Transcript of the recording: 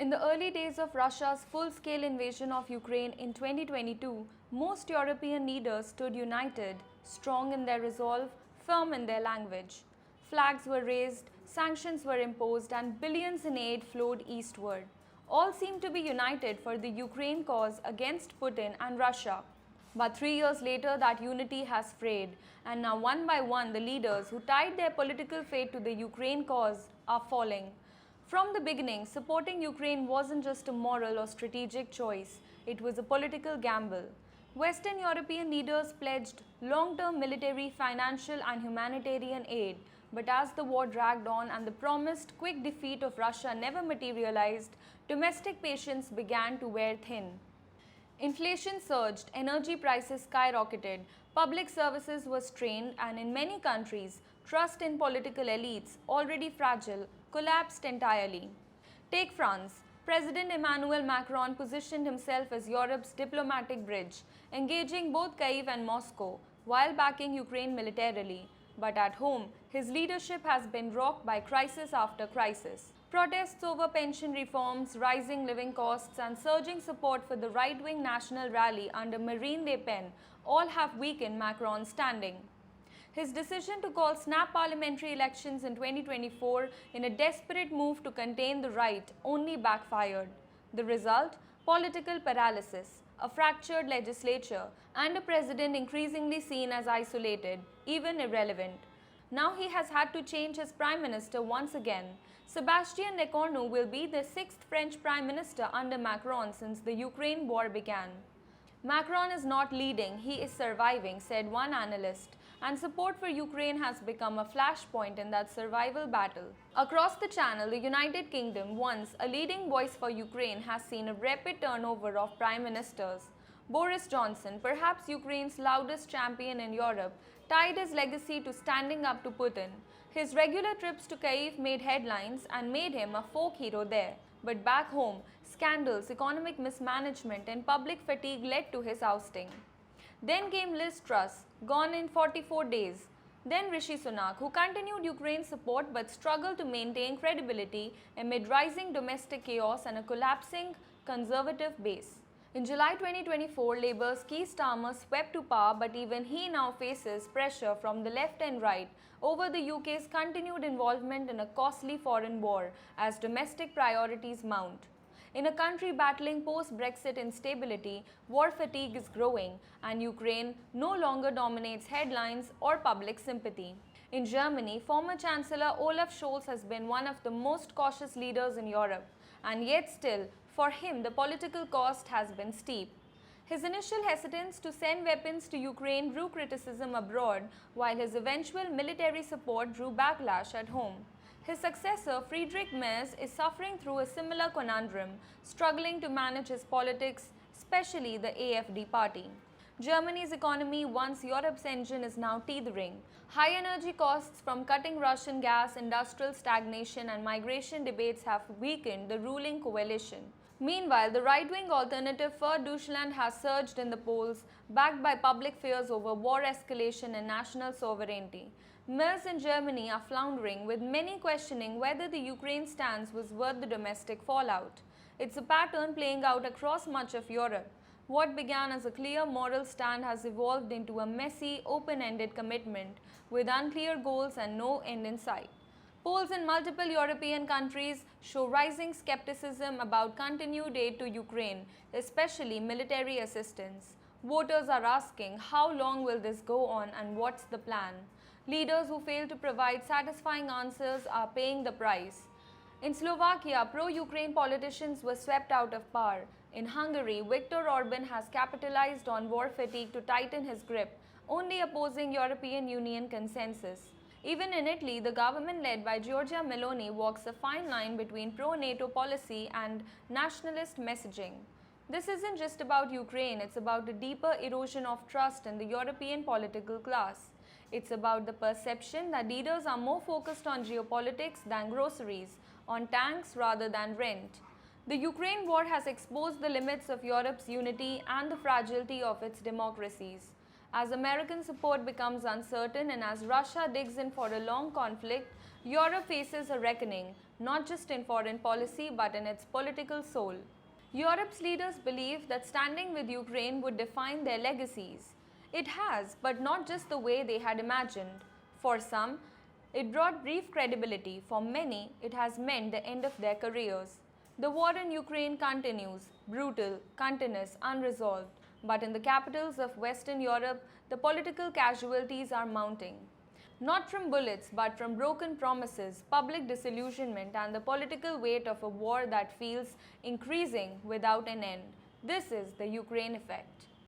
In the early days of Russia's full-scale invasion of Ukraine in 2022, most European leaders stood united, strong in their resolve, firm in their language. Flags were raised, sanctions were imposed, and billions in aid flowed eastward. All seemed to be united for the Ukraine cause against Putin and Russia. But 3 years later, that unity has frayed, and now one by one, the leaders who tied their political fate to the Ukraine cause are falling. From the beginning, supporting Ukraine wasn't just a moral or strategic choice, it was a political gamble. Western European leaders pledged long-term military, financial and humanitarian aid, but as the war dragged on and the promised quick defeat of Russia never materialized, domestic patience began to wear thin. Inflation surged, energy prices skyrocketed, public services were strained, and in many countries, trust in political elites, already fragile, collapsed entirely. Take France. President Emmanuel Macron positioned himself as Europe's diplomatic bridge, engaging both Kyiv and Moscow while backing Ukraine militarily. But at home, his leadership has been rocked by crisis after crisis. Protests over pension reforms, rising living costs, and surging support for the right-wing national rally under Marine Le Pen all have weakened Macron's standing. His decision to call snap parliamentary elections in 2024 in a desperate move to contain the right only backfired. The result? Political paralysis, a fractured legislature, and a president increasingly seen as isolated, even irrelevant. Now he has had to change his prime minister once again. Sébastien Lecornu will be the sixth French prime minister under Macron since the Ukraine war began. Macron is not leading, he is surviving, said one analyst, and support for Ukraine has become a flashpoint in that survival battle. Across the channel, the United Kingdom, once a leading voice for Ukraine, has seen a rapid turnover of prime ministers. Boris Johnson, perhaps Ukraine's loudest champion in Europe, tied his legacy to standing up to Putin. His regular trips to Kyiv made headlines and made him a folk hero there. But back home, scandals, economic mismanagement, and public fatigue led to his ousting. Then came Liz Truss, gone in 44 days. Then Rishi Sunak, who continued Ukraine's support but struggled to maintain credibility amid rising domestic chaos and a collapsing conservative base. In July 2024, Labour's Keir Starmer swept to power, but even he now faces pressure from the left and right over the UK's continued involvement in a costly foreign war as domestic priorities mount. In a country battling post-Brexit instability, war fatigue is growing, and Ukraine no longer dominates headlines or public sympathy. In Germany, former Chancellor Olaf Scholz has been one of the most cautious leaders in Europe, and yet still, for him, the political cost has been steep. His initial hesitance to send weapons to Ukraine drew criticism abroad, while his eventual military support drew backlash at home. His successor, Friedrich Merz, is suffering through a similar conundrum, struggling to manage his politics, especially the AfD party. Germany's economy, once Europe's engine, is now teetering. High energy costs from cutting Russian gas, industrial stagnation, and migration debates have weakened the ruling coalition. Meanwhile, the right-wing alternative for Deutschland has surged in the polls, backed by public fears over war escalation and national sovereignty. Merz in Germany are floundering, with many questioning whether the Ukraine stance was worth the domestic fallout. It's a pattern playing out across much of Europe. What began as a clear moral stand has evolved into a messy, open-ended commitment with unclear goals and no end in sight. Polls in multiple European countries show rising skepticism about continued aid to Ukraine, especially military assistance. Voters are asking, how long will this go on and what's the plan? Leaders who fail to provide satisfying answers are paying the price. In Slovakia, pro-Ukraine politicians were swept out of power. In Hungary, Viktor Orban has capitalized on war fatigue to tighten his grip, only opposing European Union consensus. Even in Italy, the government led by Giorgia Meloni walks a fine line between pro-NATO policy and nationalist messaging. This isn't just about Ukraine, it's about a deeper erosion of trust in the European political class. It's about the perception that leaders are more focused on geopolitics than groceries, on tanks rather than rent. The Ukraine war has exposed the limits of Europe's unity and the fragility of its democracies. As American support becomes uncertain and as Russia digs in for a long conflict, Europe faces a reckoning, not just in foreign policy but in its political soul. Europe's leaders believed that standing with Ukraine would define their legacies. It has, but not just the way they had imagined. For some, it brought brief credibility. For many, it has meant the end of their careers. The war in Ukraine continues, brutal, continuous, unresolved. But in the capitals of Western Europe, the political casualties are mounting. Not from bullets, but from broken promises, public disillusionment, and the political weight of a war that feels increasing without an end. This is the Ukraine effect.